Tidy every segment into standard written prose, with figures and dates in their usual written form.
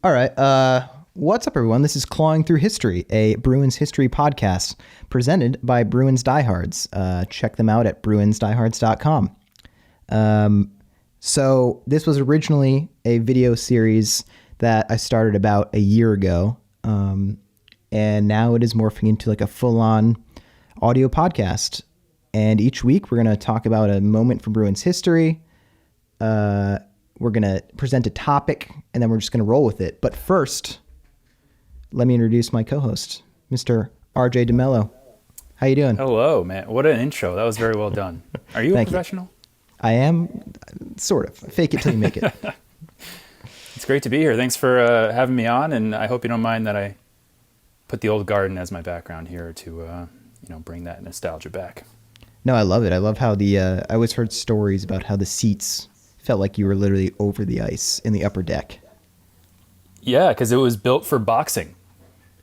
All right. What's up, everyone? This is Clawing Through History, a Bruins history podcast presented by Bruins Diehards. Check them out at bruinsdiehards.com. So this was originally a video series that I started about a year ago. And now it is morphing into like a full-on audio podcast. And each week we're going to talk about a moment from Bruins history. We're going to present a topic, and then we're just going to roll with it. But first, let me introduce my co-host, Mr. RJ DeMello. How you doing? Hello, man. What an intro. That was very well done. Are you a professional? I am, sort of. Fake it till you make it. It's great to be here. Thanks for having me on, and I hope you don't mind that I put the old garden as my background here to bring that nostalgia back. No, I love it. I love how I always heard stories about how the seats felt like you were literally over the ice in the upper deck. Yeah, because it was built for boxing.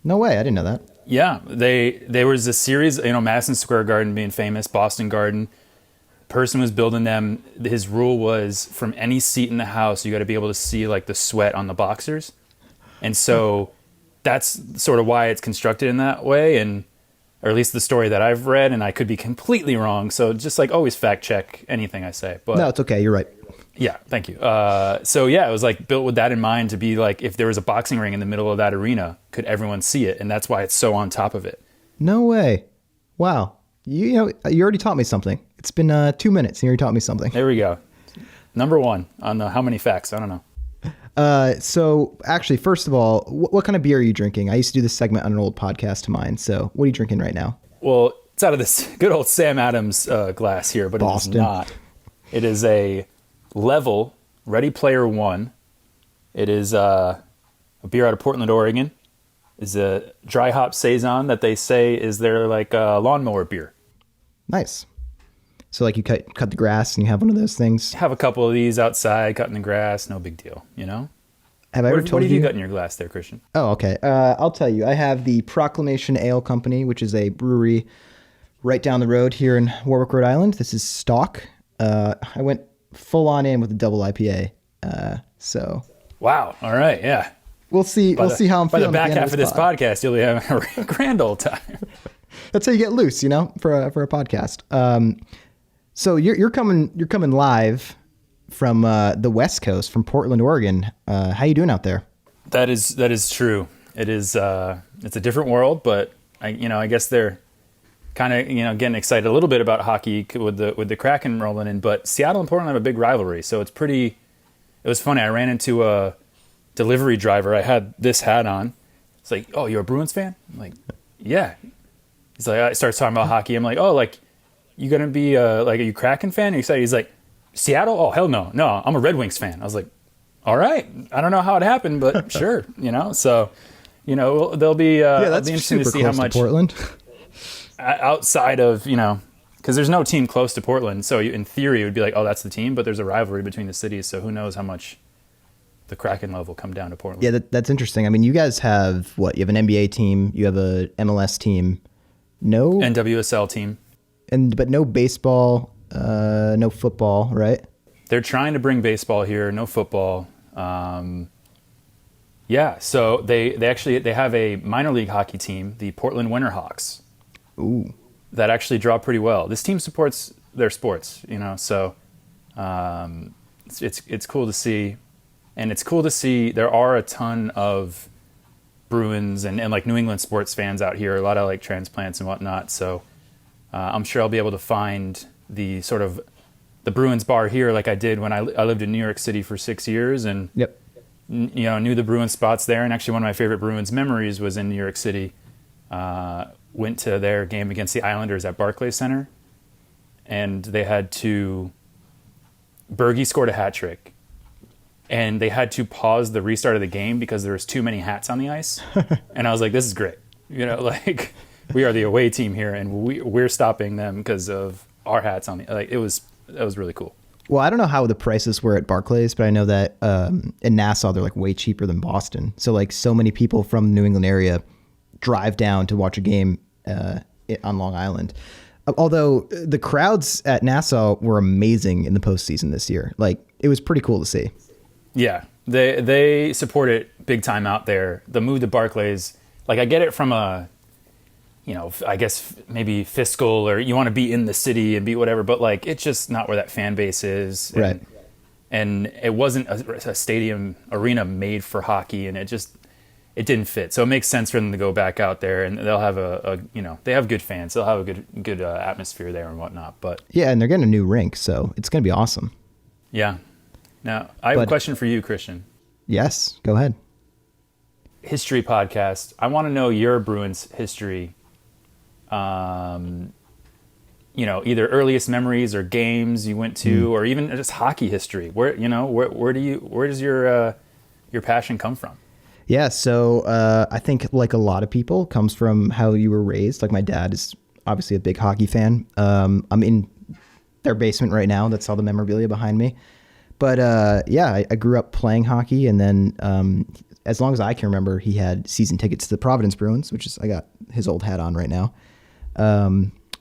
No way. I didn't know that. Yeah, there was a series, Madison Square Garden being famous, Boston Garden. Person was building them. His rule was from any seat in the house, you got to be able to see like the sweat on the boxers. And so that's sort of why it's constructed in that way, or at least the story that I've read, and I could be completely wrong. So just like always fact check anything I say. But no, it's okay. You're right. Yeah, thank you. So yeah, it was like built with that in mind to be like, if there was a boxing ring in the middle of that arena, could everyone see it? And that's why it's so on top of it. No way. Wow. You already taught me something. It's been 2 minutes and you already taught me something. There we go. Number one on the how many facts? I don't know. So actually, first of all, what kind of beer are you drinking? I used to do this segment on an old podcast of mine. So what are you drinking right now? Well, it's out of this good old Sam Adams glass here, but Boston. It is not. It is a Level Ready Player One. It is a beer out of Portland, Oregon. It's a dry hop saison that they say is their like lawnmower beer. Nice. So like you cut the grass and you have one of those things. Have a couple of these outside, cutting the grass, no big deal, Have I ever told you? What have you got in your glass there, Christian? Oh, okay. I'll tell you. I have the Proclamation Ale Company, which is a brewery right down the road here in Warwick, Rhode Island. This is stock. I went full on in with a double IPA. So. Wow. All right. Yeah. We'll see. We'll see how I'm feeling. By the back half of this podcast, you'll be having a grand old time. That's how you get loose, for a podcast. So you're coming live from the West Coast, from Portland, Oregon. How you doing out there? That is true. It is. It's a different world, but I guess they're kind of getting excited a little bit about hockey with the Kraken rolling in. But Seattle and Portland have a big rivalry, so it's pretty. It was funny. I ran into a delivery driver. I had this hat on. It's like, oh, you're a Bruins fan? I'm like, yeah. He's like, I starts talking about hockey. I'm like, oh, like, you gonna be like, are you Kraken fan? Are you excited? He's like, Seattle? Oh, hell no. No, I'm a Red Wings fan. I was like, all right. I don't know how it happened, but sure. So, they'll be, it'll be interesting to see how much Portland outside of, because there's no team close to Portland. So in theory, it would be like, oh, that's the team, but there's a rivalry between the cities. So who knows how much the Kraken love will come down to Portland. Yeah, that's interesting. I mean, you guys have what? You have an NBA team, you have a MLS team, no NWSL team, but no baseball, no football, right? They're trying to bring baseball here, no football. Yeah, so they have a minor league hockey team, the Portland Winterhawks. Ooh, that actually draw pretty well. This team supports their sports, so it's cool to see. And it's cool to see there are a ton of Bruins and like New England sports fans out here, a lot of like transplants and whatnot. So I'm sure I'll be able to find the sort of the Bruins bar here like I did when I lived in New York City for 6 years and yep. Knew the Bruins spots there. And actually one of my favorite Bruins memories was in New York City. Went to their game against the Islanders at Barclays Center. And they had Bergie scored a hat trick. And they had to pause the restart of the game because there was too many hats on the ice. And I was like, this is great. Like we are the away team here and we're stopping them because of our hats on the, like, that was really cool. Well, I don't know how the prices were at Barclays, but I know that in Nassau, they're like way cheaper than Boston. So like so many people from the New England area drive down to watch a game on Long Island. Although the crowds at Nassau were amazing in the postseason this year. Like it was pretty cool to see. Yeah, they support it big time out there. The move to Barclays, like I get it from a, I guess maybe fiscal, or you want to be in the city and be whatever, but like it's just not where that fan base is. Right. And it wasn't a stadium arena made for hockey, and it didn't fit. So it makes sense for them to go back out there, and they'll have they have good fans. They'll have a good atmosphere there and whatnot. But yeah, and they're getting a new rink, so it's going to be awesome. Yeah. Now, I have a question for you, Christian. Yes, go ahead. History podcast. I want to know your Bruins history. Either earliest memories or games you went to, or even just hockey history. Where does your passion come from? Yeah, so I think like a lot of people, comes from how you were raised. Like my dad is obviously a big hockey fan. I'm in their basement right now. That's all the memorabilia behind me. But I grew up playing hockey, and then as long as I can remember, he had season tickets to the Providence Bruins, which is, I got his old hat on right now.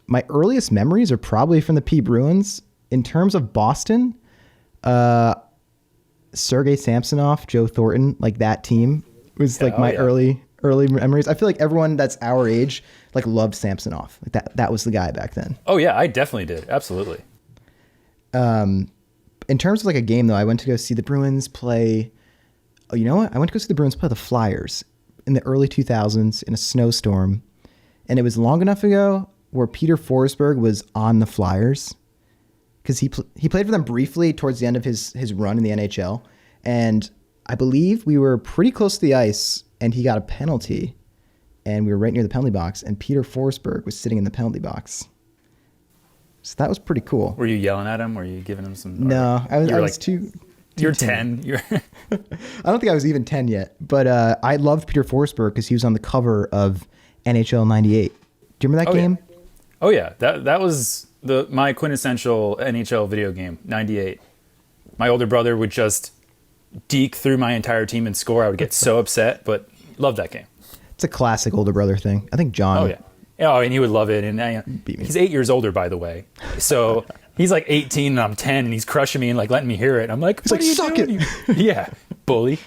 My earliest memories are probably from the P Bruins. In terms of Boston, Sergei Samsonov, Joe Thornton, like that team was like early memories. I feel like everyone that's our age like loved Samsonov. Like that was the guy back then. Oh yeah, I definitely did. Absolutely. In terms of like a game though, I went to go see the Bruins play. Oh, you know what? I went to go see the Bruins play the Flyers in the early 2000s in a snowstorm. And it was long enough ago where Peter Forsberg was on the Flyers, because he played for them briefly towards the end of his run in the NHL. And I believe we were pretty close to the ice, and he got a penalty, and we were right near the penalty box, and Peter Forsberg was sitting in the penalty box. So that was pretty cool. Were you yelling at him? Were you giving him some? No, I was too You're 10. I don't think I was even 10 yet, but I loved Peter Forsberg because he was on the cover of NHL 98. Do you remember that game? Yeah. Oh yeah, that was my quintessential NHL video game, 98. My older brother would just deke through my entire team and score. I would get so upset, but loved that game. It's a classic older brother thing. I think John. Oh yeah. Oh, and he would love it. And he's 8 years older, by the way. So he's like 18 and I'm 10, and he's crushing me and like letting me hear it. I'm like, he's like, suck it. Yeah, bully.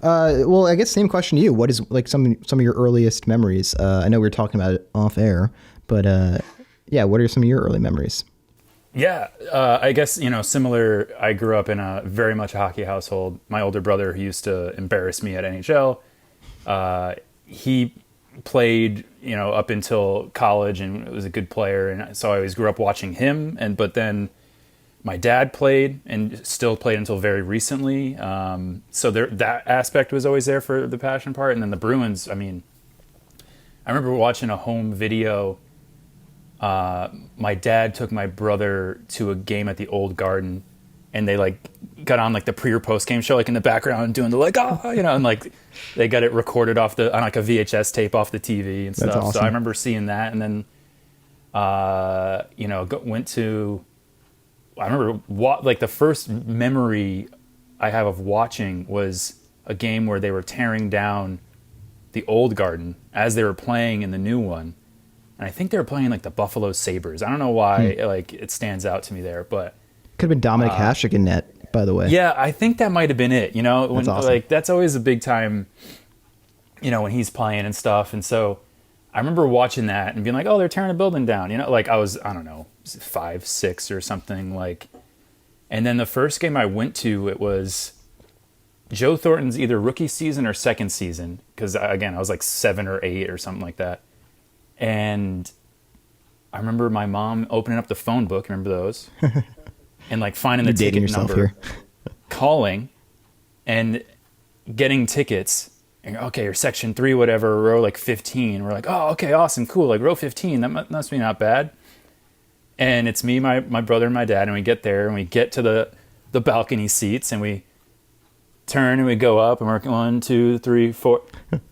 Well, I guess same question to you. What is like some of your earliest memories? I know we were talking about it off air, but what are some of your early memories? Yeah, I guess, similar. I grew up in a very much hockey household. My older brother, who used to embarrass me at NHL, he played, up until college and was a good player. And so I always grew up watching him. But then my dad played and still played until very recently. So that aspect was always there for the passion part. And then the Bruins, I remember watching a home video. My dad took my brother to a game at the Old Garden, and they like got on like the pre or post game show, like in the background doing the like, and like they got it recorded on like a VHS tape off the TV and stuff. That's awesome. So I remember seeing that. And then, I remember like the first memory I have of watching was a game where they were tearing down the Old Garden as they were playing in the new one. And I think they were playing like the Buffalo Sabres. I don't know why like it stands out to me there, but could have been Dominic Hasek in net, by the way. Yeah, I think that might have been it. When that's awesome. Like that's always a big time, when he's playing and stuff. And so I remember watching that and being like, oh, they're tearing a building down. Like I was, I don't know, 5, 6 or something like. And then the first game I went to, it was Joe Thornton's either rookie season or second season, because again I was like 7 or 8 or something like that. And I remember my mom opening up the phone book, remember those, and like finding the ticket number, calling and getting tickets. And okay, you're section 3, whatever, row like 15. We're like, oh, okay, awesome, cool. Like row 15, that must be not bad. And it's me, my brother, and my dad, and we get there and we get to the balcony seats, and we turn and we go up, and we're 1, 2, 3, 4,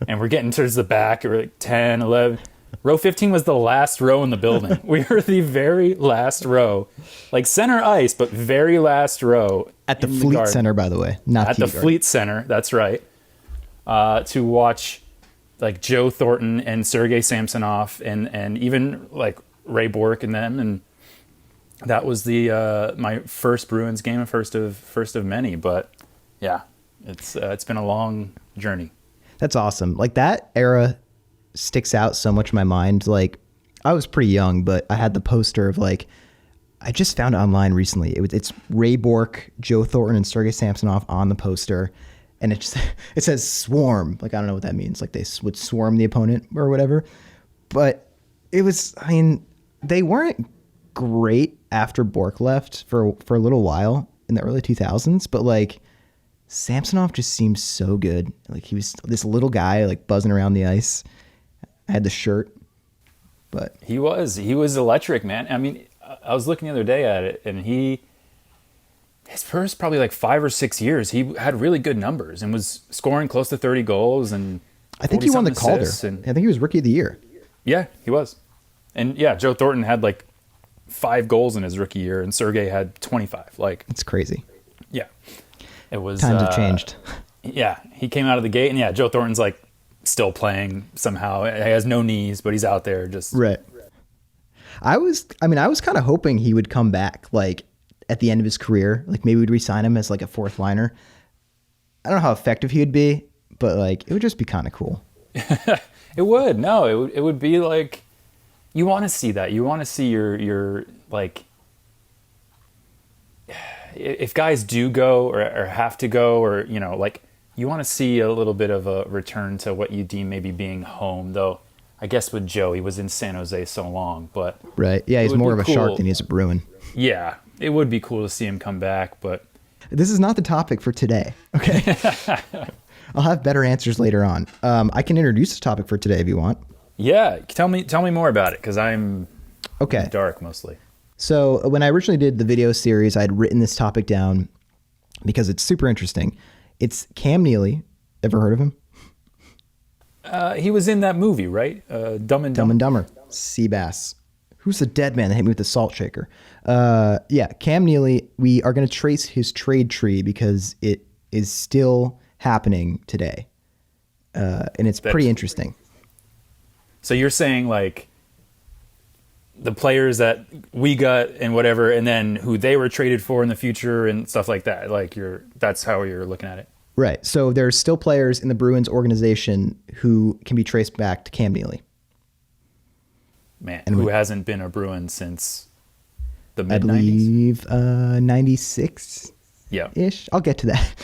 and we're getting towards the back. We're like 10, 11. Row 15 was the last row in the building. We were the very last row, like center ice, but very last row at the Fleet Center, by the way, not at the Fleet Center. That's right. To watch like Joe Thornton and Sergei Samsonov and even like Ray Bork and them, and that was the my first Bruins game, first of many. But yeah, It's been a long journey. That's awesome. Like that era sticks out so much in my mind. Like I was pretty young, but I had the poster of like, I just found it online recently. It's Ray Bourque, Joe Thornton, and Sergei Samsonov on the poster. And it says swarm. Like, I don't know what that means. Like they would swarm the opponent or whatever. But it was, I mean, they weren't great after Bourque left for a little while in the early 2000s. But like Samsonov just seemed so good. Like he was this little guy like buzzing around the ice. I had the shirt. But he was electric, man. I mean, I was looking the other day at it, and his first probably like 5 or 6 years, he had really good numbers and was scoring close to 30 goals. And I think he won the Calder. I think he was Rookie of the Year. Yeah, he was. And yeah, Joe Thornton had like 5 goals in his rookie year, and Sergei had 25. Like, it's crazy. Yeah, it was. Times have changed. Yeah, he came out of the gate, and yeah, Joe Thornton's like still playing somehow. He has no knees, but he's out there just right. I was kind of hoping he would come back like at the end of his career. Like maybe we'd re-sign him as like a fourth liner. I don't know how effective he would be, but like it would just be kind of cool. It would. No, it would be like, you want to see that. You want to see your like, if guys do go or have to go, or, you know, like you want to see a little bit of a return to what you deem maybe being home, though. I guess with Joe, he was in San Jose so long, but right. Yeah. He's more of a Shark than he is a Bruin. Yeah. It would be cool to see him come back, but this is not the topic for today. Okay. I'll have better answers later on. I can introduce the topic for today if you want. Yeah. Tell me more about it. 'Cause I'm okay. Dark mostly. So when I originally did the video series, I'd written this topic down because it's super interesting. It's Cam Neely. Ever heard of him? He was in that movie, right? Dumb and Dumber. Seabass. Who's the dead man that hit me with the salt shaker? Yeah, Cam Neely. We are going to trace his trade tree because it is still happening today. And it's pretty interesting. So you're saying like the players that we got and whatever, and then who they were traded for in the future and stuff like that. Like that's how you're looking at it. Right. So there's still players in the Bruins organization who can be traced back to Cam Neely. Man, and who hasn't been a Bruin since the mid-90s? I believe 96 yeah. ish. I'll get to that.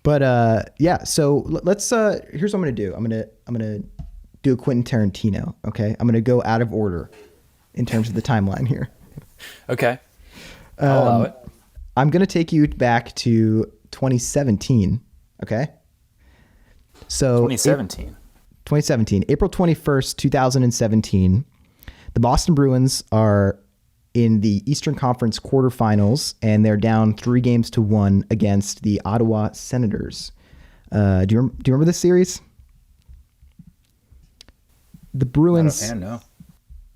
But yeah, so let's here's what I'm going to do. I'm going to do a Quentin Tarantino, okay? I'm going to go out of order in terms of the timeline here. Okay. I'll allow it. I'm going to take you back to 2017, okay? So 2017, April 21st, 2017, the Boston Bruins are in the Eastern Conference quarterfinals, and they're down 3-1 against the Ottawa Senators. Do you remember this series? The Bruins. No.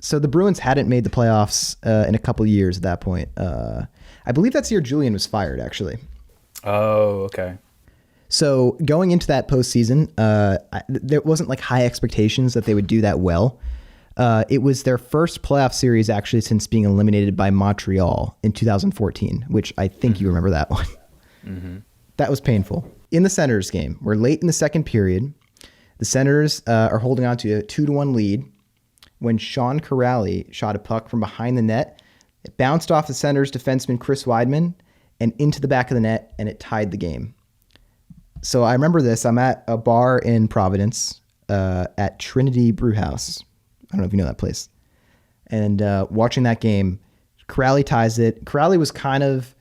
So the Bruins hadn't made the playoffs in a couple of years at that point. I believe that's the year Julian was fired, actually. Oh, okay. So going into that postseason, there wasn't like high expectations that they would do that well. It was their first playoff series actually since being eliminated by Montreal in 2014, which I think you remember that one. Mm-hmm. That was painful. In the Senators game, we're late in the second period. The Senators are holding on to a 2-1 lead when Sean Corrali shot a puck from behind the net. It bounced off the Senators defenseman Chris Weidman and into the back of the net, and it tied the game. So I remember this. I'm at a bar in Providence at Trinity Brewhouse. I don't know if you know that place. And watching that game, Corrali ties it. Corrali was kind of,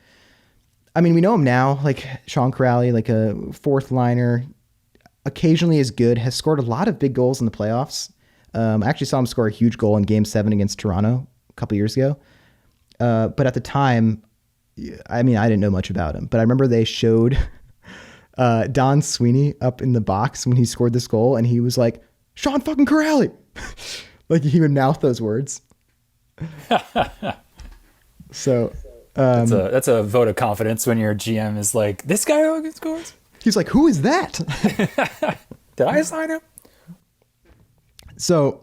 I mean, we know him now, like Sean Corrali, like a fourth liner, occasionally is good, has scored a lot of big goals in the playoffs. I actually saw him score a huge goal in Game 7 against Toronto a couple years ago. But at the time, I mean, I didn't know much about him, but I remember they showed Don Sweeney up in the box when he scored this goal, and he was like, Sean fucking Corrali. Like he would mouth those words. So that's a vote of confidence when your GM is like, this guy always scores? He's like, who is that? Did I sign him? So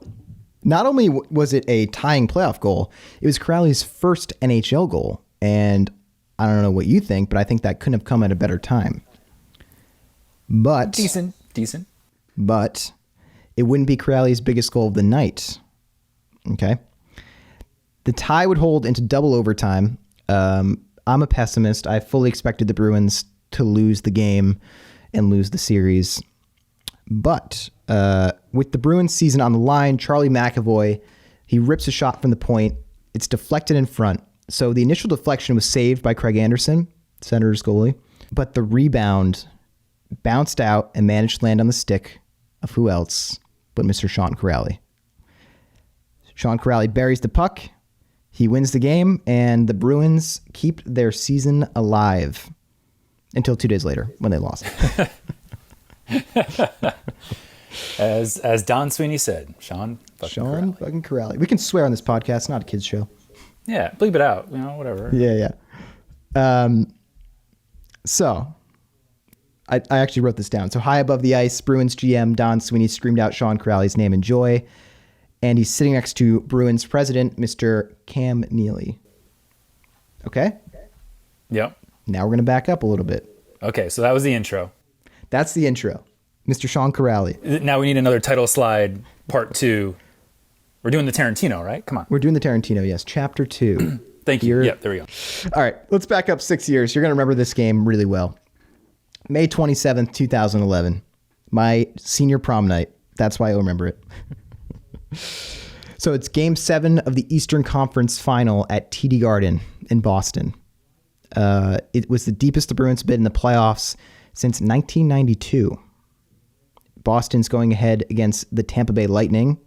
not only was it a tying playoff goal, it was Corrali's first NHL goal. And I don't know what you think, but I think that couldn't have come at a better time. But Decent. But it wouldn't be Corrali's biggest goal of the night. Okay. The tie would hold into double overtime. I'm a pessimist. I fully expected the Bruins to lose the game and lose the series. But with the Bruins season on the line, Charlie McAvoy, he rips a shot from the point. It's deflected in front. So the initial deflection was saved by Craig Anderson, Senators goalie. But the rebound bounced out and managed to land on the stick of who else but Mr. Sean Corrali. Sean Corrali buries the puck. He wins the game, and the Bruins keep their season alive until 2 days later when they lost. As Don Sweeney said, Sean fucking Corrali. We can swear on this podcast, not a kid's show. Yeah, bleep it out, whatever. Yeah. So I actually wrote this down. So high above the ice, Bruins GM Don Sweeney screamed out Sean Corrali's name in joy, and he's sitting next to Bruins president, Mr. Cam Neely. Okay? Yep. Now we're going to back up a little bit. Okay, so that was the intro. That's the intro. Mr. Sean Corrali. Now we need another title slide, part 2. We're doing the Tarantino, right? Come on. We're doing the Tarantino, yes. Chapter 2. Thank you. Yep, there we go. All right, let's back up 6 years. You're going to remember this game really well. May 27th, 2011. My senior prom night. That's why I remember it. So it's Game 7 of the Eastern Conference Final at TD Garden in Boston. It was the deepest the Bruins have been in the playoffs since 1992. Boston's going ahead against the Tampa Bay Lightning.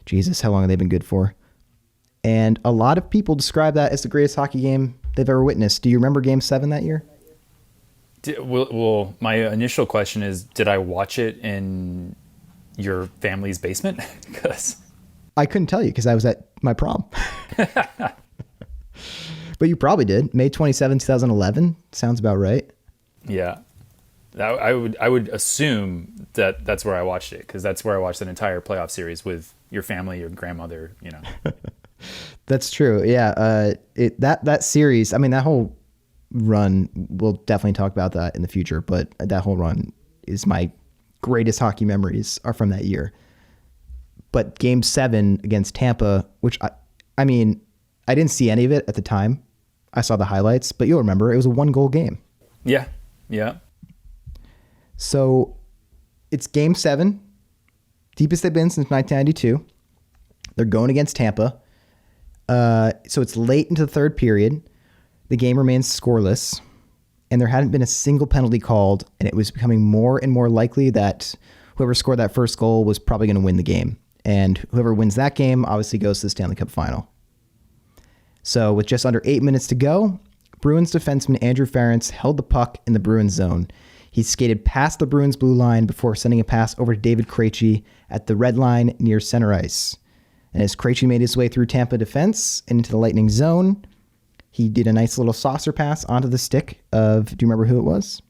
Jesus, how long have they been good for? And a lot of people describe that as the greatest hockey game they've ever witnessed. Do you remember Game 7 that year? Well, my initial question is, did I watch it in your family's basement? Because I couldn't tell you because I was at my prom. But you probably did. May 27, 2011. Sounds about right. Yeah. I would assume that that's where I watched it, because that's where I watched an entire playoff series with your family, your grandmother, That's true. Yeah. That series, I mean, that whole run, we'll definitely talk about that in the future, but that whole run is my greatest hockey memories are from that year. But Game 7 against Tampa, which I mean, I didn't see any of it at the time. I saw the highlights, but you'll remember it was a 1-goal game. Yeah. So it's Game 7, deepest they've been since 1992. They're going against Tampa. So it's late into the third period. The game remains scoreless, and there hadn't been a single penalty called, and it was becoming more and more likely that whoever scored that first goal was probably going to win the game. And whoever wins that game obviously goes to the Stanley Cup final. So with just under 8 minutes to go, Bruins defenseman Andrew Ference held the puck in the Bruins zone. He skated past the Bruins blue line before sending a pass over to David Krejci at the red line near center ice. And as Krejci made his way through Tampa defense and into the Lightning zone, he did a nice little saucer pass onto the stick of, do you remember who it was?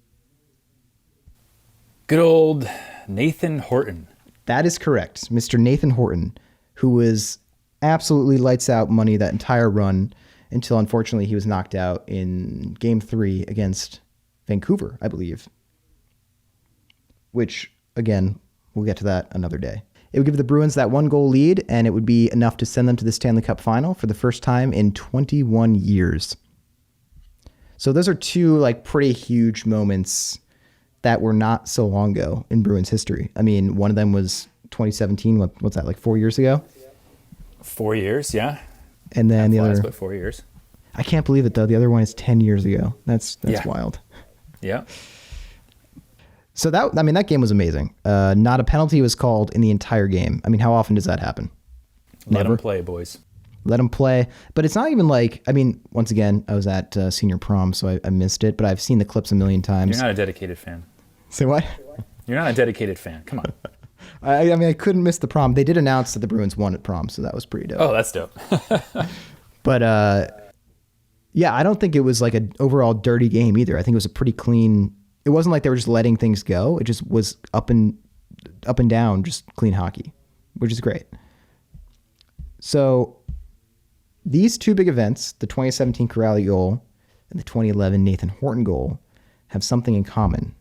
Good old Nathan Horton. That is correct. Mr. Nathan Horton, who was absolutely lights out money that entire run until unfortunately he was knocked out in Game 3 against Vancouver, I believe. Which, again, we'll get to that another day. It would give the Bruins that 1-goal lead, and it would be enough to send them to the Stanley Cup final for the first time in 21 years. So those are two pretty huge moments that were not so long ago in Bruins history. I mean, one of them was 2017. What's that, 4 years ago? 4 years, yeah. And then the other, but 4 years. I can't believe it though. The other one is 10 years ago. That's wild. Yeah. So that game was amazing. Not a penalty was called in the entire game. I mean, how often does that happen? Let them play, boys. Let them play. But it's not even once again, I was at senior prom, so I missed it, but I've seen the clips a million times. You're not a dedicated fan. Say what? You're not a dedicated fan. Come on. I mean, I couldn't miss the prom. They did announce that the Bruins won at prom, so that was pretty dope. Oh, that's dope. But yeah, I don't think it was an overall dirty game either. I think it was a pretty clean. It wasn't like they were just letting things go. It just was up and down, just clean hockey, which is great. So these two big events, the 2017 Corrali goal and the 2011 Nathan Horton goal, have something in common.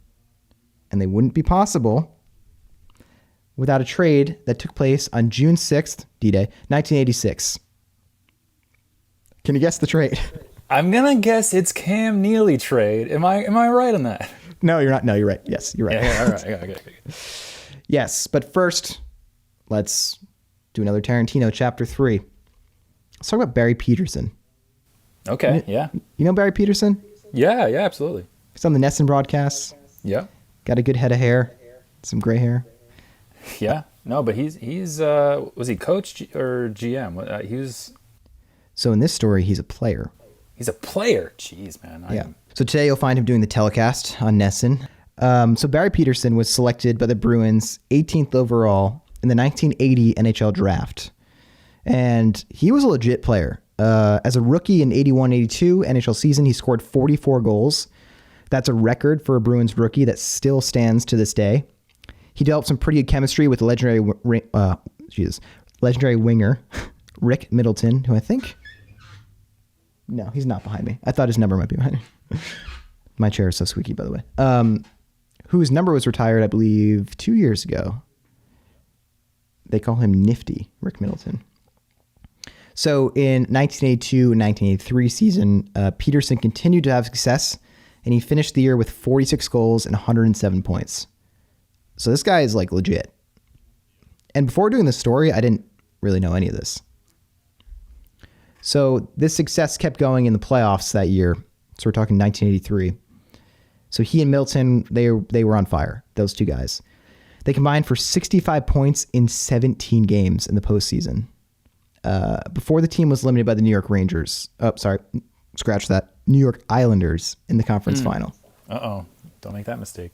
and they wouldn't be possible without a trade that took place on June 6th, D-Day, 1986. Can you guess the trade? I'm gonna guess it's Cam Neely trade. Am I right on that? No, you're not. No, you're right. Yes, you're right. Yeah, all right. Okay. Yes, but first, let's do another Tarantino, Chapter 3. Let's talk about Barry Pederson. Okay, yeah. You know Barry Pederson? Yeah, absolutely. He's on the Nesson broadcasts. Yeah. Got a good head of hair, some gray hair. Yeah. No, but he's was he coach or GM? He was. So in this story, he's a player. He's a player. Jeez, man. Yeah. So today you'll find him doing the telecast on Nesson. So Barry Pederson was selected by the Bruins 18th overall in the 1980 NHL draft. And he was a legit player. As a rookie in 81-82 NHL season, he scored 44 goals. That's a record for a Bruins rookie that still stands to this day. He developed some pretty good chemistry with the legendary winger, Rick Middleton, who I think... No, he's not behind me. I thought his number might be behind me. My chair is so squeaky, by the way. Whose number was retired, I believe, 2 years ago. They call him Nifty, Rick Middleton. So in 1982 and 1983 season, Peterson continued to have success, and he finished the year with 46 goals and 107 points. So this guy is like legit. And before doing this story, I didn't really know any of this. So this success kept going in the playoffs that year. So we're talking 1983. So he and Middleton, they were on fire, those two guys. They combined for 65 points in 17 games in the postseason. Before the team was limited by the New York Rangers. Oh, sorry. Scratch that. New York Islanders in the conference final. Uh-oh. Don't make that mistake.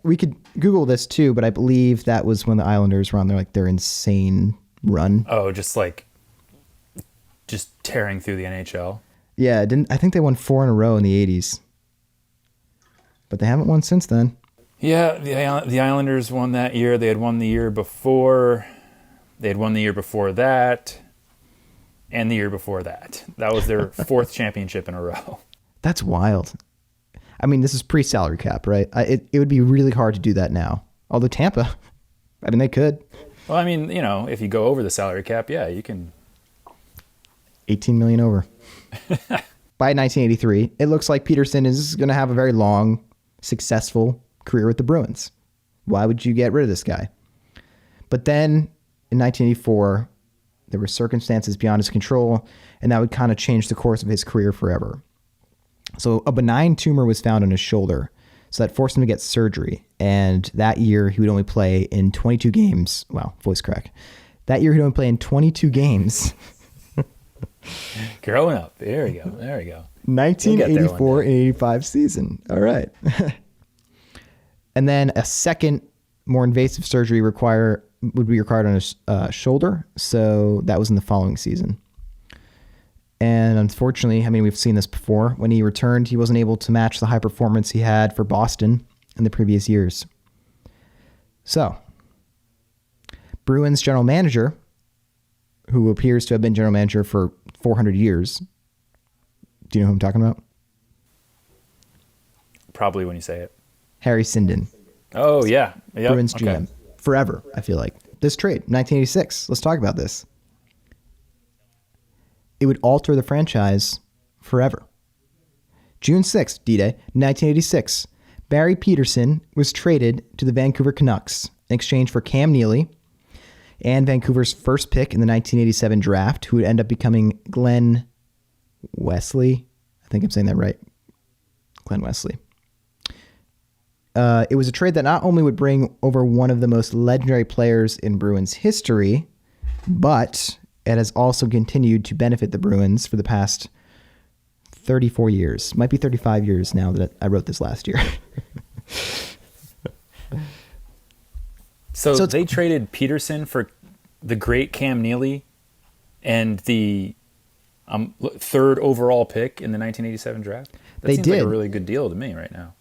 We could Google this too, but I believe that was when the Islanders were on their insane run. Oh, just tearing through the NHL. Yeah, I think they won 4 in a row in the 80s. But they haven't won since then. Yeah, the Islanders won that year. They had won the year before. They had won the year before that. And the year before that. That was their 4th championship in a row. That's wild. I mean, this is pre-salary cap, right? It would be really hard to do that now. Although Tampa, I mean, they could. Well, I mean, if you go over the salary cap, yeah, you can. 18 million over. By 1983, it looks like Peterson is going to have a very long, successful career with the Bruins. Why would you get rid of this guy? But then in 1984, there were circumstances beyond his control, and that would kind of change the course of his career forever. So a benign tumor was found on his shoulder, so that forced him to get surgery. And that year, he would only play in 22 games. Wow, voice crack. That year, he'd only play in 22 games. Growing up. There we go. 1984 and 85 season. All right. And then a second, more invasive surgery would be required on his shoulder. So that was in the following season. And unfortunately, I mean, we've seen this before. When he returned, he wasn't able to match the high performance he had for Boston in the previous years. So, Bruins general manager, who appears to have been general manager for 400 years. Do you know who I'm talking about? Probably when you say it. Harry Sinden. Oh, yeah. Yep. Bruins GM. Forever, I feel like. This trade, 1986. Let's talk about this. It would alter the franchise forever. June 6th, D-Day, 1986. Barry Pederson was traded to the Vancouver Canucks in exchange for Cam Neely and Vancouver's first pick in the 1987 draft, who would end up becoming Glenn Wesley. I think I'm saying that right. Glenn Wesley. It was a trade that not only would bring over one of the most legendary players in Bruins history, but it has also continued to benefit the Bruins for the past 34 years. Might be 35 years now that I wrote this last year. So they traded Peterson for the great Cam Neely and the 3rd overall pick in the 1987 draft? That seems like a really good deal to me right now.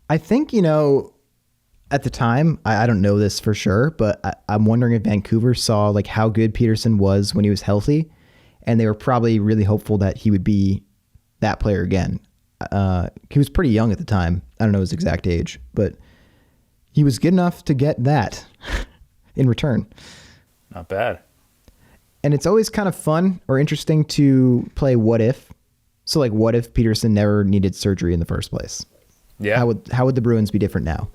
I think, at the time, I don't know this for sure, but I'm wondering if Vancouver saw like how good Peterson was when he was healthy, and they were probably really hopeful that he would be that player again. He was pretty young at the time. I don't know his exact age, but He was good enough to get that in return. Not bad. And it's always kind of fun or interesting to play what if. So like, what if Peterson never needed surgery in the first place? Yeah. How would the Bruins be different now?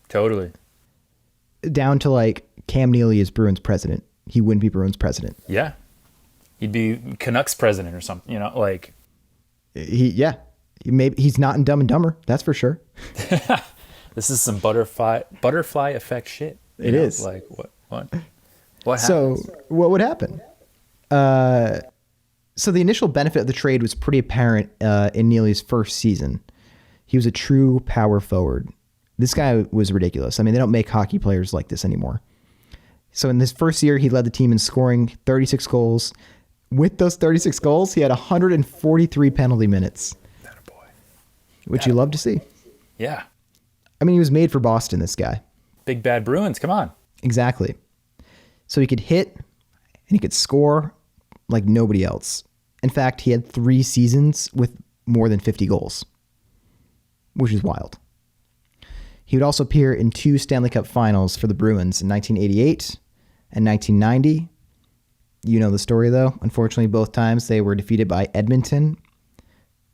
Totally. Down to like Cam Neely is Bruins president. He wouldn't be Bruins president. Yeah. He'd be Canucks president or something, you know, like. He's not in Dumb and Dumber. That's for sure. This is some butterfly effect shit. It is. Like what happens? So what would happen? So the initial benefit of the trade was pretty apparent in Neely's first season. He was a true power forward. This guy was ridiculous. I mean, they don't make hockey players like this anymore. So in this first year, he led the team in scoring 36 goals. With those 36 goals, he had 143 penalty minutes. Attaboy. Which you love to see. Yeah. I mean, he was made for Boston, this guy. Big bad Bruins, come on. Exactly. So he could hit and he could score like nobody else. In fact, he had 3 seasons with more than 50 goals, which is wild. He would also appear in 2 Stanley Cup finals for the Bruins in 1988 and 1990. You know the story, though. Unfortunately, both times they were defeated by Edmonton,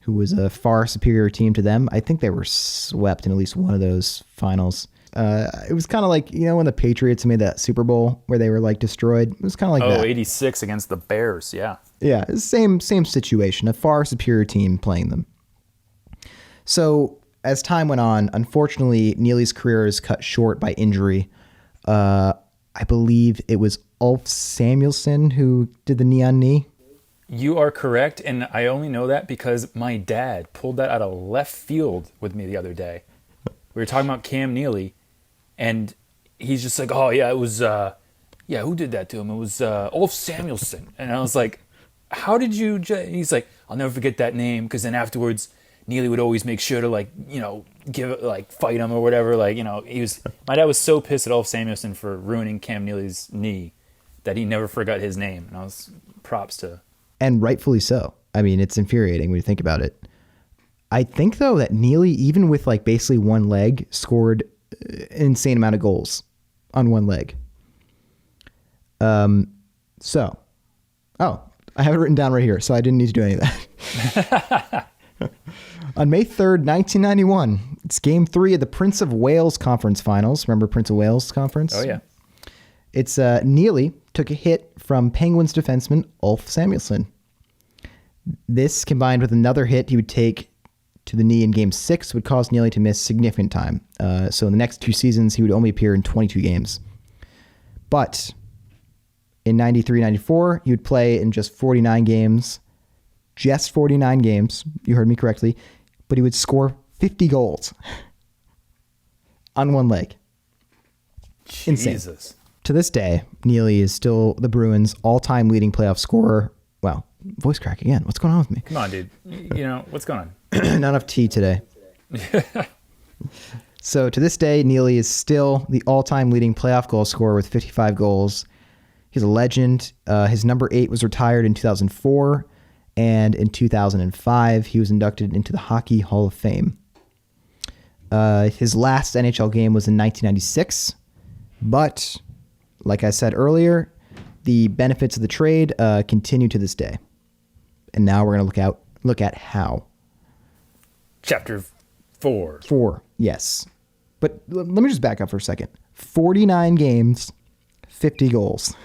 who was a far superior team to them. I think they were swept in at least one of those finals. It was kind of like, you know, when the Patriots made that Super Bowl where they were like destroyed. It was kind of like that. 86 against the Bears. Yeah. Yeah. Same situation, a far superior team playing them. So as time went on, unfortunately, Neely's career is cut short by injury. I believe it was Ulf Samuelsson who did the knee on knee. You are correct. And I only know that because my dad pulled that out of left field with me the other day. We were talking about Cam Neely. And he's just like, oh, yeah, it was, who did that to him? It was Ulf Samuelsson. And I was like, how did you, he's like, I'll never forget that name. Because then afterwards, Neely would always make sure to, like, you know, fight him or whatever. Like, you know, my dad was so pissed at Ulf Samuelsson for ruining Cam Neely's knee that he never forgot his name. And I was props to. And rightfully so. I mean, it's infuriating when you think about it. I think, though, that Neely, even with, like, basically one leg, scored an insane amount of goals on one leg. I have it written down right here, so I didn't need to do any of that. On May 3rd, 1991, it's Game 3 of the Prince of Wales Conference Finals. Remember Prince of Wales Conference? Oh, yeah. It's Neely took a hit from Penguins defenseman Ulf Samuelsson. This, combined with another hit he would take to the knee in Game 6, would cause Neely to miss significant time. So in the next 2 seasons, he would only appear in 22 games. But in 93-94, he would play in just 49 games. Just 49 games. You heard me correctly. But he would score 50 goals on one leg. Jesus. Insane. To this day, Neely is still the Bruins' all-time leading playoff scorer. Wow, voice crack again. What's going on with me? Come on, dude. You know, what's going on? Not enough tea today. So to this day, Neely is still the all-time leading playoff goal scorer with 55 goals. He's a legend. His number 8 was retired in 2004, and in 2005, he was inducted into the Hockey Hall of Fame. His last NHL game was in 1996, but like I said earlier, the benefits of the trade continue to this day. And now we're going to look at how. Chapter 4. 4, yes. But let me just back up for a second. 49 games, 50 goals.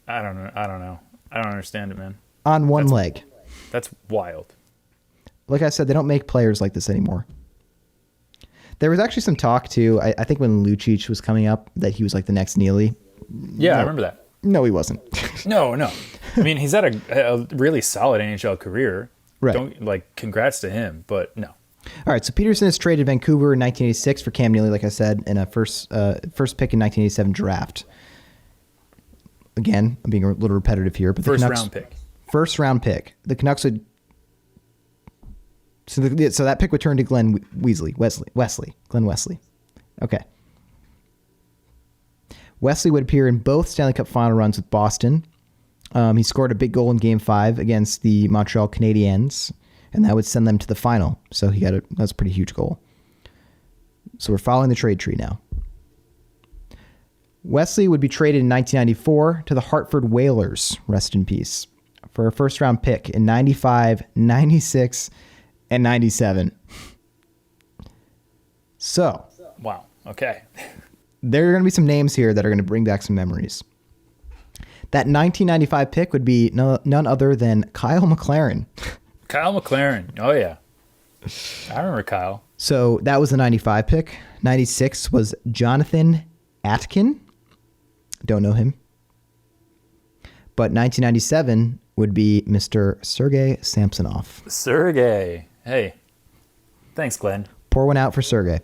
I don't know. I don't understand it, man. On one leg. That's wild. Like I said, they don't make players like this anymore. There was actually some talk, too, I think when Lucic was coming up, that he was like the next Neely. Yeah, No. I remember that. No, he wasn't. No. I mean, he's had a really solid NHL career. Right. Congrats to him, but no. All right, so Peterson is traded Vancouver in 1986 for Cam Neely, like I said, in a first pick in 1987 draft. Again, I'm being a little repetitive here, but First round pick. First round pick. The Canucks would. So that pick would turn to Glenn Wesley. Okay. Wesley would appear in both Stanley Cup final runs with Boston. He scored a big goal in Game 5 against the Montreal Canadiens, and that would send them to the final. So that's a pretty huge goal. So we're following the trade tree now. Wesley would be traded in 1994 to the Hartford Whalers, rest in peace, for a first-round pick in 95, 96, and 97. So. Wow. Okay. There are going to be some names here that are going to bring back some memories. That 1995 pick would be none other than Kyle McLaren. Kyle McLaren. Oh, yeah. I remember Kyle. So that was the 95 pick. 96 was Jonathan Atkin. Don't know him. But 1997 would be Mr. Sergei Samsonov. Sergei. Hey. Thanks, Glenn. Pour one out for Sergei.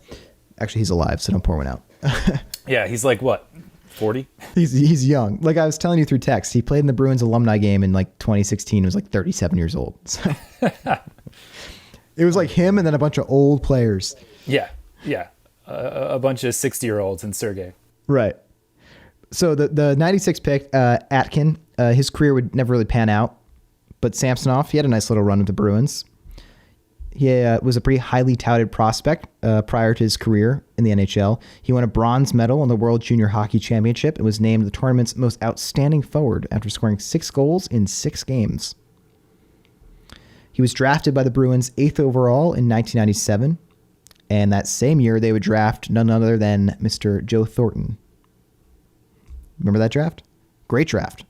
Actually, he's alive, so don't pour one out. Yeah, he's like, what, 40? He's young. Like I was telling you through text, he played in the Bruins alumni game in like 2016. He was like 37 years old. So it was like him and then a bunch of old players. Yeah. A bunch of 60-year-olds and Sergei. Right. So the 96 pick, Atkin, his career would never really pan out. But Samsonov, he had a nice little run with the Bruins. He was a pretty highly touted prospect prior to his career in the NHL. He won a bronze medal in the World Junior Hockey Championship and was named the tournament's most outstanding forward after scoring 6 goals in 6 games. He was drafted by the Bruins 8th overall in 1997. And that same year, they would draft none other than Mr. Joe Thornton. Remember that draft? Great draft.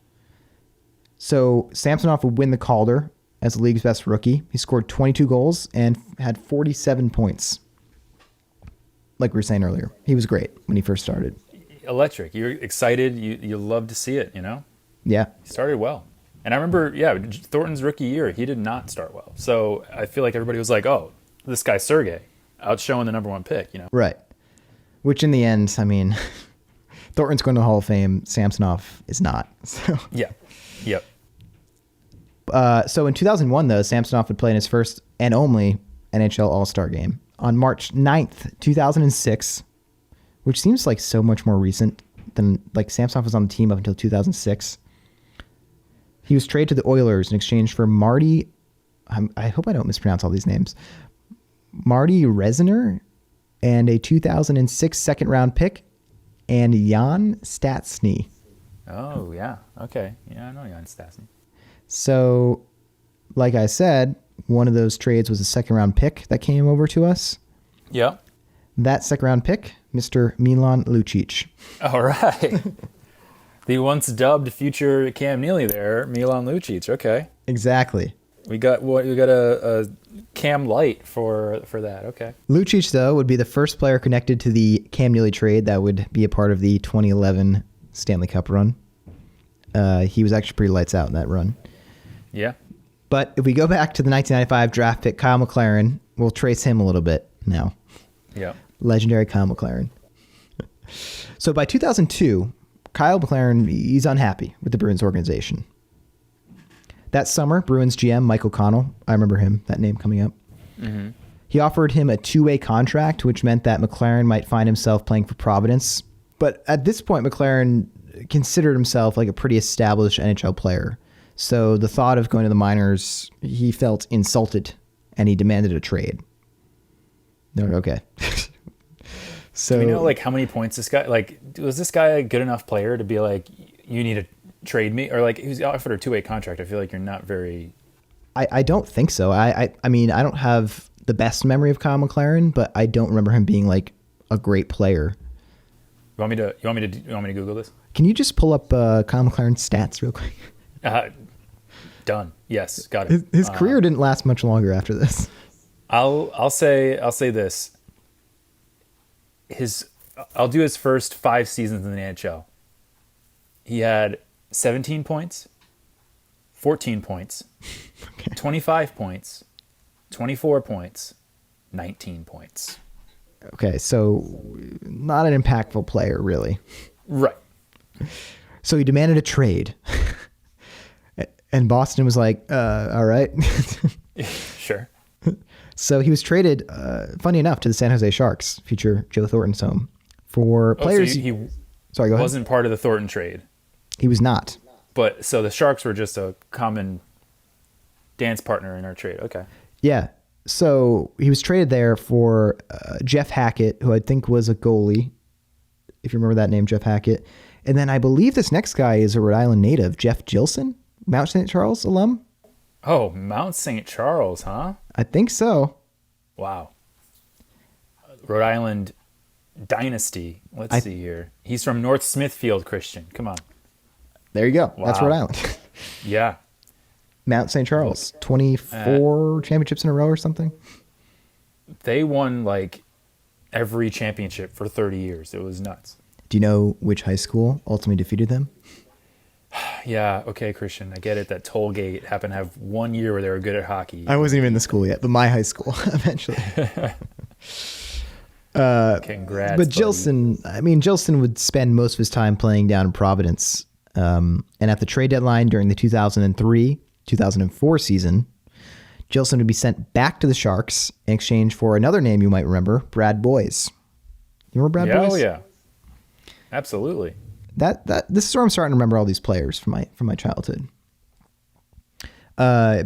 So Samsonov would win the Calder as the league's best rookie. He scored 22 goals and had 47 points. Like we were saying earlier, he was great when he first started. Electric. You're excited. You love to see it, you know? Yeah. He started well. And I remember, Thornton's rookie year, he did not start well. So I feel like everybody was like, oh, this guy's Sergei, outshowing the number 1 pick, you know? Right. Which in the end, I mean, Thornton's going to the Hall of Fame. Samsonov is not. So. Yeah. Yep. So in 2001, though, Samsonov would play in his first and only NHL All-Star game on March 9th, 2006, which seems like so much more recent than, like, Samsonov was on the team up until 2006. He was traded to the Oilers in exchange for Marty, I hope I don't mispronounce all these names, Marty Resner, and a 2006 second-round pick, and Jan Stastny. Oh, yeah. Okay. Yeah, I know Jan Stastny. So, like I said, one of those trades was a second-round pick that came over to us. Yeah. That second-round pick, Mr. Milan Lucic. All right. The once dubbed future Cam Neely there, Milan Lucic. Okay. Exactly. We got a Cam Light for that. Okay. Lucic, though, would be the first player connected to the Cam Neely trade that would be a part of the 2011 Stanley Cup run. He was actually pretty lights out in that run. Yeah. But if we go back to the 1995 draft pick, Kyle McLaren, we'll trace him a little bit now. Yeah. Legendary Kyle McLaren. So by 2002, Kyle McLaren, he's unhappy with the Bruins organization. That summer, Bruins GM Michael Connell, I remember him, that name coming up. Mm-hmm. He offered him a 2-way contract, which meant that McLaren might find himself playing for Providence. But at this point, McLaren considered himself like a pretty established NHL player. So the thought of going to the minors, he felt insulted, and he demanded a trade. They're like, okay. So do we know like how many points this guy, like, was this guy a good enough player to be like, you need to trade me? Or like, he was offered a 2-way contract. I feel like you're not very... I don't think so. I mean, I don't have the best memory of Kyle McLaren, but I don't remember him being like a great player. You want me to Google this? Can you just pull up Kyle McLaren's stats real quick? Done. Yes, got it. His career didn't last much longer after this. I'll say this. I'll do his first 5 seasons in the NHL. He had 17 points, 14 points, okay. 25 points, 24 points, 19 points. Okay, so not an impactful player, really. Right. So he demanded a trade. And Boston was like, all right. Sure. So he was traded, funny enough, to the San Jose Sharks, future Joe Thornton's home, for players. So he sorry, go ahead. Wasn't part of the Thornton trade. He was not. But so the Sharks were just a common dance partner in our trade. Okay. Yeah. So he was traded there for Jeff Hackett, who I think was a goalie, if you remember that name, Jeff Hackett. And then I believe this next guy is a Rhode Island native, Jeff Gilson, Mount St. Charles alum. Oh, Mount St. Charles, huh? I think so. Wow. Rhode Island dynasty. Let's see here. He's from North Smithfield, Christian. Come on. There you go. Wow. That's Rhode Island. Yeah. Mount St. Charles, 24 championships in a row or something. They won like every championship for 30 years. It was nuts. Do you know which high school ultimately defeated them? Yeah, okay, Christian. I get it that Tollgate happened to have 1 year where they were good at hockey. I wasn't even in the school yet, but my high school eventually. Congrats. But Gilson would spend most of his time playing down in Providence. And at the trade deadline during the 2003-2004 season, Gilson would be sent back to the Sharks in exchange for another name you might remember, Brad Boyes. You remember Brad Boyes? Oh yeah, absolutely. This is where I'm starting to remember all these players from my childhood.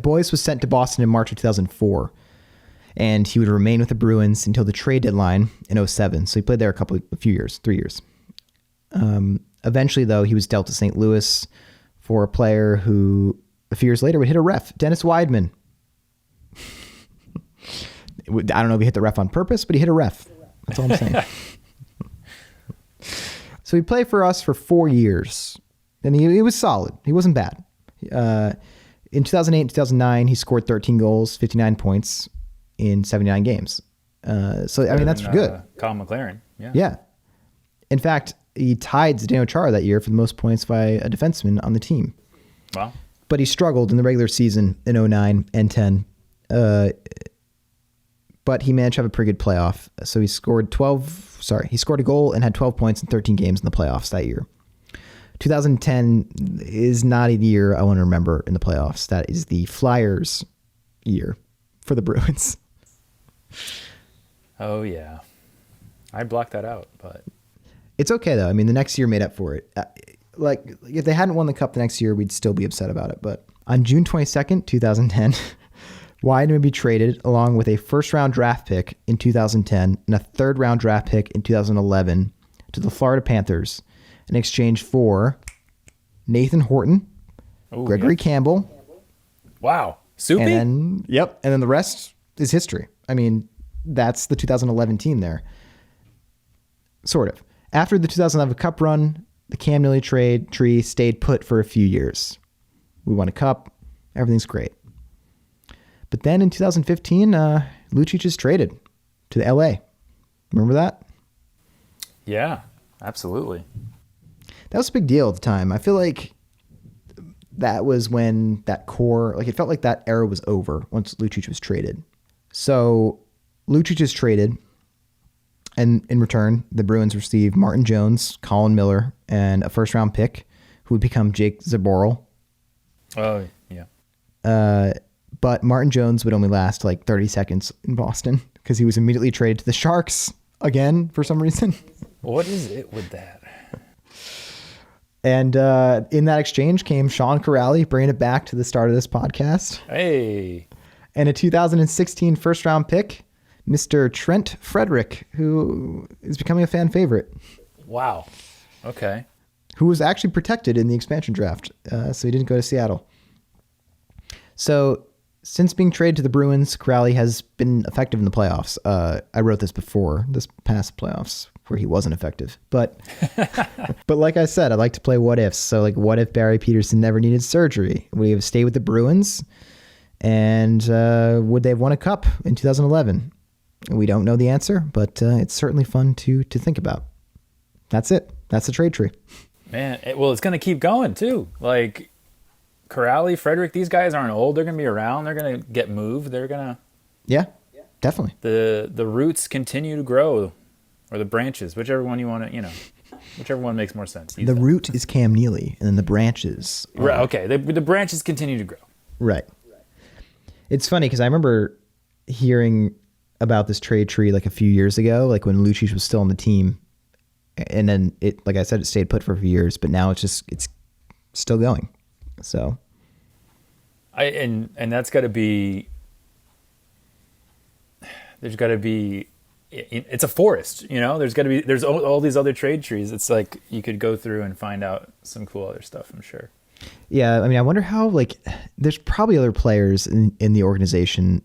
Boyes was sent to Boston in March of 2004, and he would remain with the Bruins until the trade deadline in 2007. So he played there a few years, 3 years. Eventually, though, he was dealt to St. Louis for a player who a few years later would hit a ref, Dennis Weidman. I don't know if he hit the ref on purpose, but he hit a ref. That's all I'm saying. So he played for us for 4 years, and he was solid. He wasn't bad. In 2008 and 2009, he scored 13 goals, 59 points in 79 games. That's good. Colin McLaren. Yeah. Yeah. In fact, he tied Zdeno Chara that year for the most points by a defenseman on the team. Wow. But he struggled in the regular season in 2009 and 10. But he managed to have a pretty good playoff. So he scored a goal and had 12 points in 13 games in the playoffs that year. 2010 is not a year I want to remember in the playoffs. That is the Flyers year for the Bruins. Oh yeah. I blocked that out, but it's okay though. I mean, the next year made up for it. If they hadn't won the cup the next year, we'd still be upset about it. But on June 22nd, 2010, Weidman would be traded along with a first-round draft pick in 2010 and a third-round draft pick in 2011 to the Florida Panthers in exchange for Nathan Horton, Gregory Campbell. Wow. Soupy? And then the rest is history. I mean, that's the 2011 team there. Sort of. After the 2011 Cup run, the Cam Neely trade tree stayed put for a few years. We won a cup. Everything's great. But then in 2015, Lucic is traded to LA. Remember that? Yeah, absolutely. That was a big deal at the time. I feel like that was when that core, it felt like that era was over once Lucic was traded. So Lucic is traded, and in return, the Bruins receive Martin Jones, Colin Miller, and a first-round pick who would become Jake Zaboral. Oh, yeah. But Martin Jones would only last 30 seconds in Boston because he was immediately traded to the Sharks again for some reason. What is it with that? And in that exchange came Sean Corrali, bringing it back to the start of this podcast. Hey. And a 2016 first-round pick, Mr. Trent Frederick, who is becoming a fan favorite. Wow. Okay. Who was actually protected in the expansion draft, so he didn't go to Seattle. So since being traded to the Bruins, Corrali has been effective in the playoffs. I wrote this before this past playoffs where he wasn't effective. But like I said, I like to play what ifs. So what if Barry Pederson never needed surgery? Would he have stayed with the Bruins? And would they have won a cup in 2011? We don't know the answer, but it's certainly fun to think about. That's it. That's the trade tree. Man, it's going to keep going too. Corrali, Frederick, these guys aren't old. They're going to be around. They're going to get moved. They're going to... Yeah, definitely. The roots continue to grow, or the branches, whichever one you want to, whichever one makes more sense. The root is Cam Neely, and then the branches... Right, okay, the branches continue to grow. Right. It's funny, because I remember hearing about this trade tree a few years ago, when Lucic was still on the team, and then it, like I said, it stayed put for a few years, but now it's still going. So, and that's got to be there's got to be, it's a forest, you know, there's all these other trade trees. It's like you could go through and find out some cool other stuff, I'm sure. Yeah. I mean, I wonder how, like, there's probably other players in the organization.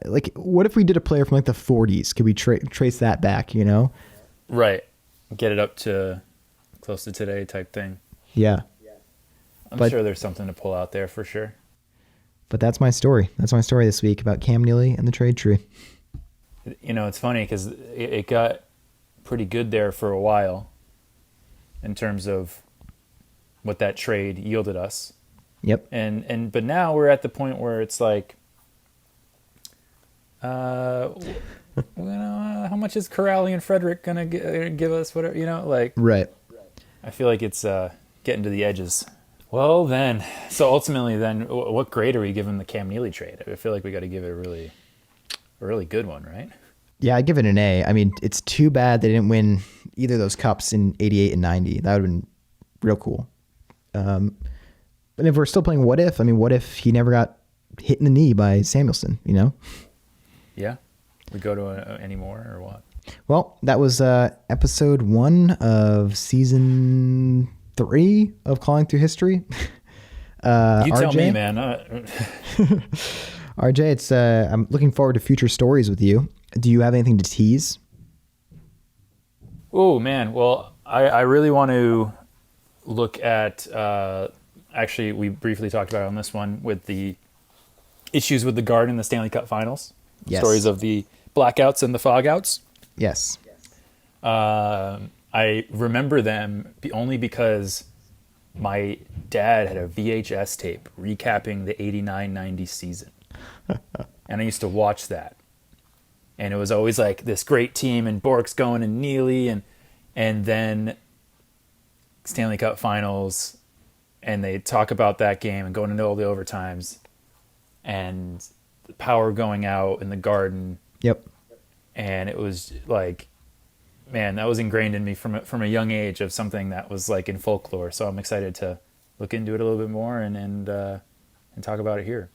Like, what if we did a player from like the 40s? Could we trace that back, you know? Right. Get it up to close to today type thing. Yeah. I'm sure there's something to pull out there for sure. But that's my story. That's my story this week about Cam Neely and the trade tree. You know, it's funny because it got pretty good there for a while in terms of what that trade yielded us. Yep. But now we're at the point where it's like, how much is Corrali and Frederick gonna give us? Whatever, you know, like. Right. I feel like it's getting to the edges. Well, then, so ultimately, then, what grade are we giving the Cam Neely trade? I feel like we got to give it a really good one, right? Yeah, I give it an A. I mean, it's too bad they didn't win either of those cups in 88 and 90. That would have been real cool. But if we're still playing what if, I mean, what if he never got hit in the knee by Samuelson, you know? Yeah. We go to any more or what? Well, that was episode 1 of season 3 of Calling Through History. You tell me, man. RJ, it's I'm looking forward to future stories with you. Do you have anything to tease? Oh, man. Well, I really want to look at, actually, we briefly talked about it on this one with the issues with the Garden in the Stanley Cup Finals. Yes. Stories of the blackouts and the fogouts. Yes. I remember them only because my dad had a VHS tape recapping the 89-90 season. And I used to watch that. And it was always like this great team and Bork's going and Neely and then Stanley Cup Finals, and they talk about that game and going into all the overtimes and the power going out in the Garden. Yep. And it was like, man, that was ingrained in me from a young age of something that was like in folklore. So I'm excited to look into it a little bit more and talk about it here.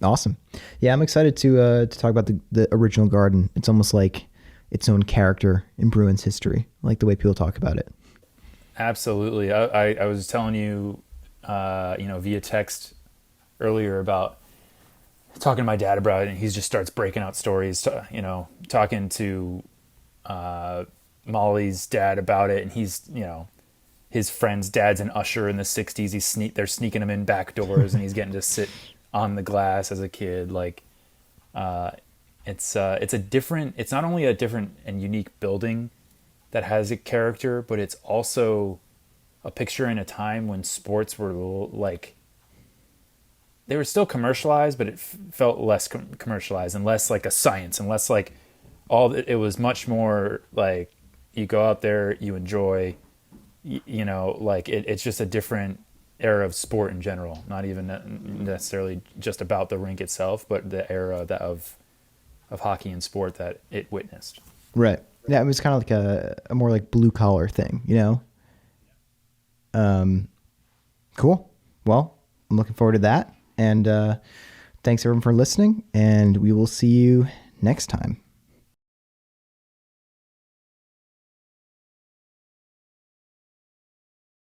Awesome. Yeah, I'm excited to talk about the original Garden. It's almost like its own character in Bruins history. I like the way people talk about it. Absolutely. I was telling you, via text earlier about talking to my dad about it, and he just starts breaking out stories, talking to Molly's dad about it, and he's, his friend's dad's an usher in the 60s. They're sneaking him in back doors, and he's getting to sit on the glass as a kid. Like, it's not only a different and unique building that has a character, but it's also a picture in a time when sports were like, they were still commercialized, but it felt less commercialized and less like a science and less like it was much more like you go out there, you enjoy, like it's just a different era of sport in general, not even necessarily just about the rink itself, but the era of hockey and sport that it witnessed. Right. Yeah, it was kind of like a more like blue collar thing, Cool. Well, I'm looking forward to that. And thanks everyone for listening, and we will see you next time.